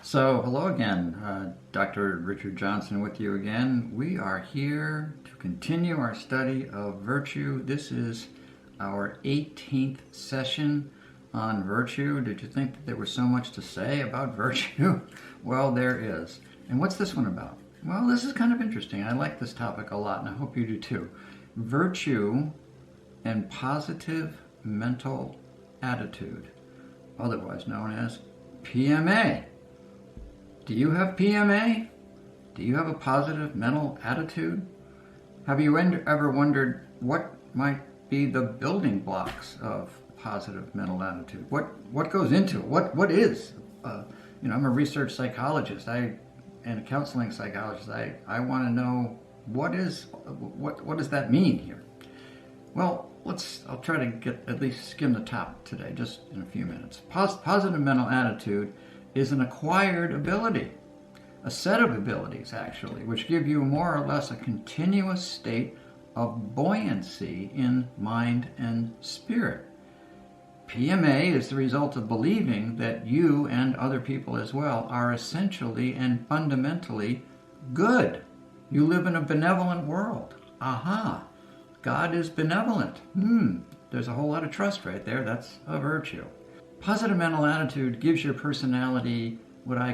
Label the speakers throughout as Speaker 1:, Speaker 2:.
Speaker 1: So, hello again. Dr. Richard Johnson with you again. We are here to continue our study of virtue. This is our 18th session on virtue. Did you think that there was so much to say about virtue? Well, there is. And what's this one about? Well, this is kind of interesting. I like this topic a lot, and I hope you do too. Virtue and positive mental attitude, otherwise known as PMA. Do you have PMA? Do you have a positive mental attitude? Have you ever wondered what might be the building blocks of positive mental attitude? What goes into it? What is? I'm a research psychologist. And a counseling psychologist. I want to know what does that mean here? Well, I'll try to at least skim the top today, just in a few minutes. Positive mental attitude is an acquired ability, a set of abilities actually, which give you more or less a continuous state of buoyancy in mind and spirit. PMA is the result of believing that you and other people as well are essentially and fundamentally good. You live in a benevolent world. Aha! God is benevolent. There's a whole lot of trust right there. That's a virtue. Positive mental attitude gives your personality what I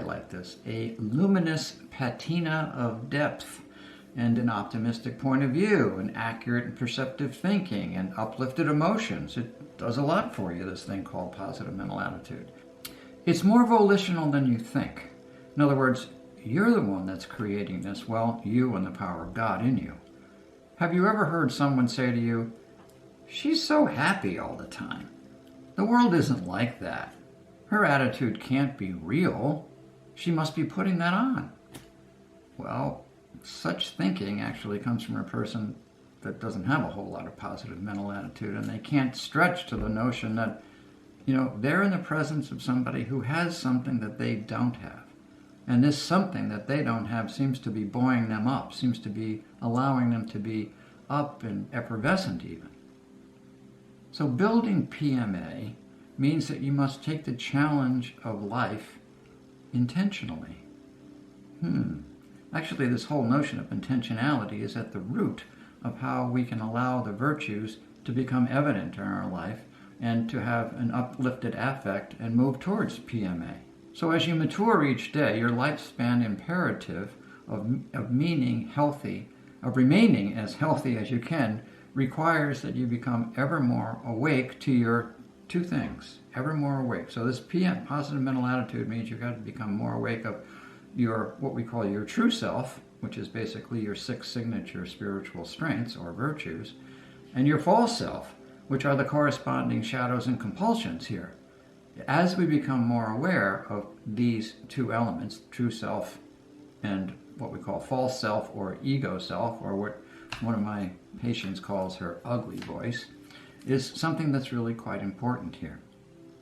Speaker 1: like this, a luminous patina of depth and an optimistic point of view, an accurate and perceptive thinking, and uplifted emotions. It does a lot for you, this thing called positive mental attitude. It's more volitional than you think. In other words, you're the one that's creating this, you and the power of God in you. Have you ever heard someone say to you, "She's so happy all the time"? The world isn't like that. Her attitude can't be real. She must be putting that on. Well, such thinking actually comes from a person that doesn't have a whole lot of positive mental attitude, and they can't stretch to the notion that, they're in the presence of somebody who has something that they don't have. And this something that they don't have seems to be buoying them up, seems to be allowing them to be up and effervescent even. So building PMA means that you must take the challenge of life intentionally. Actually, this whole notion of intentionality is at the root of how we can allow the virtues to become evident in our life and to have an uplifted affect and move towards PMA. So as you mature each day, your lifespan imperative of remaining as healthy as you can requires that you become ever more awake to your two things, ever more awake. So this positive mental attitude means you've got to become more awake of what we call your true self, which is basically your 6 signature spiritual strengths or virtues, and your false self, which are the corresponding shadows and compulsions here. As we become more aware of these two elements, true self and what we call false self or ego self, or what one of my patients calls her ugly voice, is something that's really quite important here.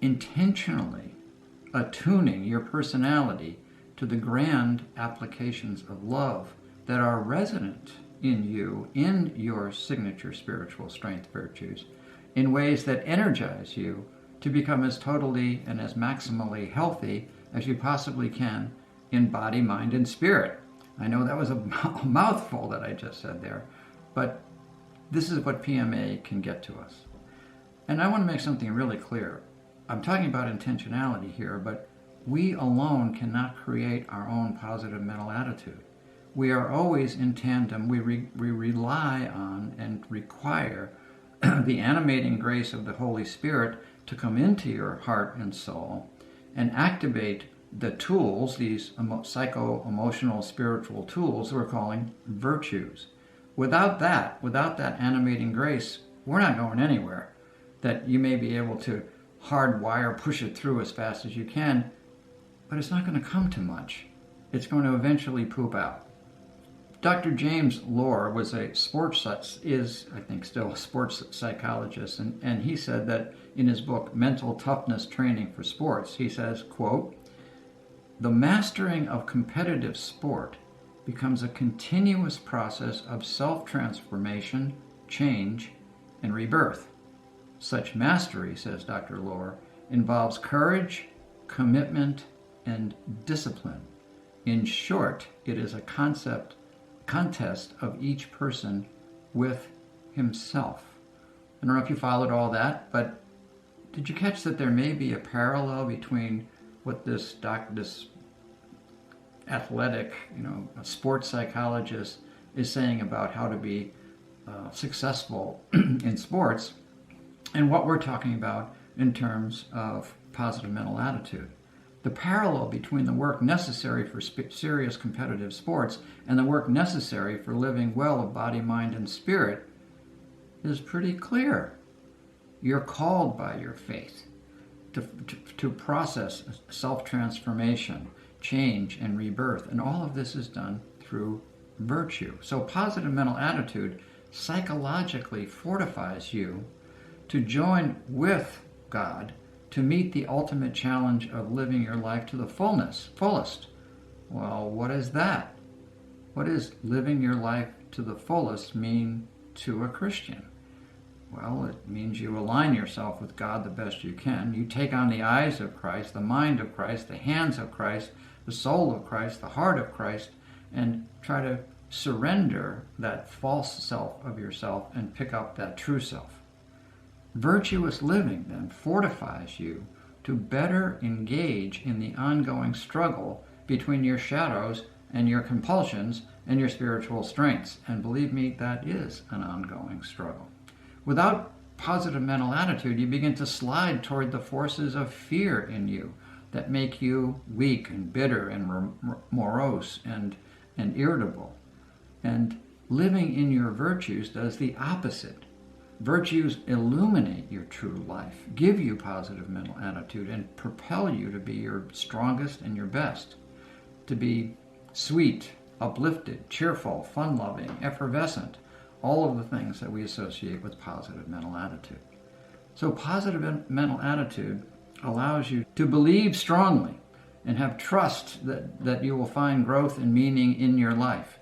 Speaker 1: Intentionally attuning your personality to the grand applications of love that are resident in you, in your signature spiritual strength virtues, in ways that energize you to become as totally and as maximally healthy as you possibly can in body, mind, and spirit. I know that was a mouthful that I just said there, but this is what PMA can get to us. And I want to make something really clear. I'm talking about intentionality here, but we alone cannot create our own positive mental attitude. We are always in tandem. We rely on and require the animating grace of the Holy Spirit to come into your heart and soul and activate the tools, these psycho-emotional spiritual tools we're calling virtues. Without that animating grace, we're not going anywhere. That you may be able to hardwire, push it through as fast as you can, but it's not going to come to much. It's going to eventually poop out. Dr. James Lohr was I think still a sports psychologist, and he said that in his book, Mental Toughness Training for Sports, he says, quote, "The mastering of competitive sport becomes a continuous process of self-transformation, change, and rebirth. Such mastery," says Dr. Lohr, "involves courage, commitment, and discipline. In short, it is a contest of each person with himself. I don't know if you followed all that, but did you catch that there may be a parallel between what this athletic, sports psychologist is saying about how to be successful in sports and what we're talking about in terms of positive mental attitude? The parallel between the work necessary for serious competitive sports and the work necessary for living well of body, mind, and spirit is pretty clear. You're called by your faith to process self-transformation, change, and rebirth, and all of this is done through virtue. So positive mental attitude psychologically fortifies you to join with God to meet the ultimate challenge of living your life to the fullest. Well, what is that? What does living your life to the fullest mean to a Christian? Well, it means you align yourself with God the best you can. You take on the eyes of Christ, the mind of Christ, the hands of Christ, the soul of Christ, the heart of Christ, and try to surrender that false self of yourself and pick up that true self. Virtuous living then fortifies you to better engage in the ongoing struggle between your shadows and your compulsions and your spiritual strengths. And believe me, that is an ongoing struggle. Without positive mental attitude, you begin to slide toward the forces of fear in you that make you weak and bitter and morose and irritable. And living in your virtues does the opposite. Virtues illuminate your true life, give you positive mental attitude, and propel you to be your strongest and your best, to be sweet, uplifted, cheerful, fun-loving, effervescent, all of the things that we associate with positive mental attitude. So positive mental attitude allows you to believe strongly and have trust that you will find growth and meaning in your life.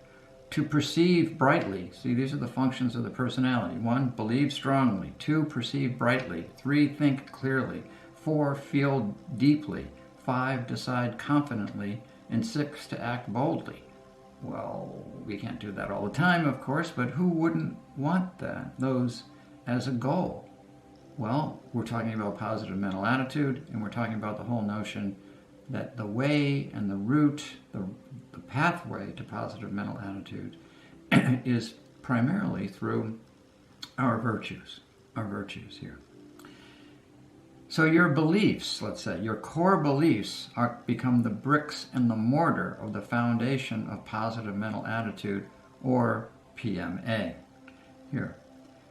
Speaker 1: To perceive brightly. See, these are the functions of the personality. 1, believe strongly. 2, perceive brightly. 3, think clearly. 4, feel deeply. 5, decide confidently. And 6, to act boldly. Well, we can't do that all the time, of course, but who wouldn't want those as a goal? Well, we're talking about positive mental attitude, and we're talking about the whole notion that the way and the route, the pathway to positive mental attitude is primarily through our virtues here. So your beliefs, let's say, your core beliefs become the bricks and the mortar of the foundation of positive mental attitude, or PMA. Here,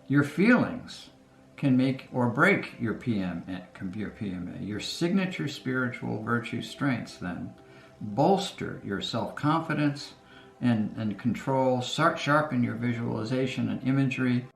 Speaker 1: your feelings can make or break your PMA. Your signature spiritual virtue strengths then bolster your self-confidence and control, sharpen your visualization and imagery,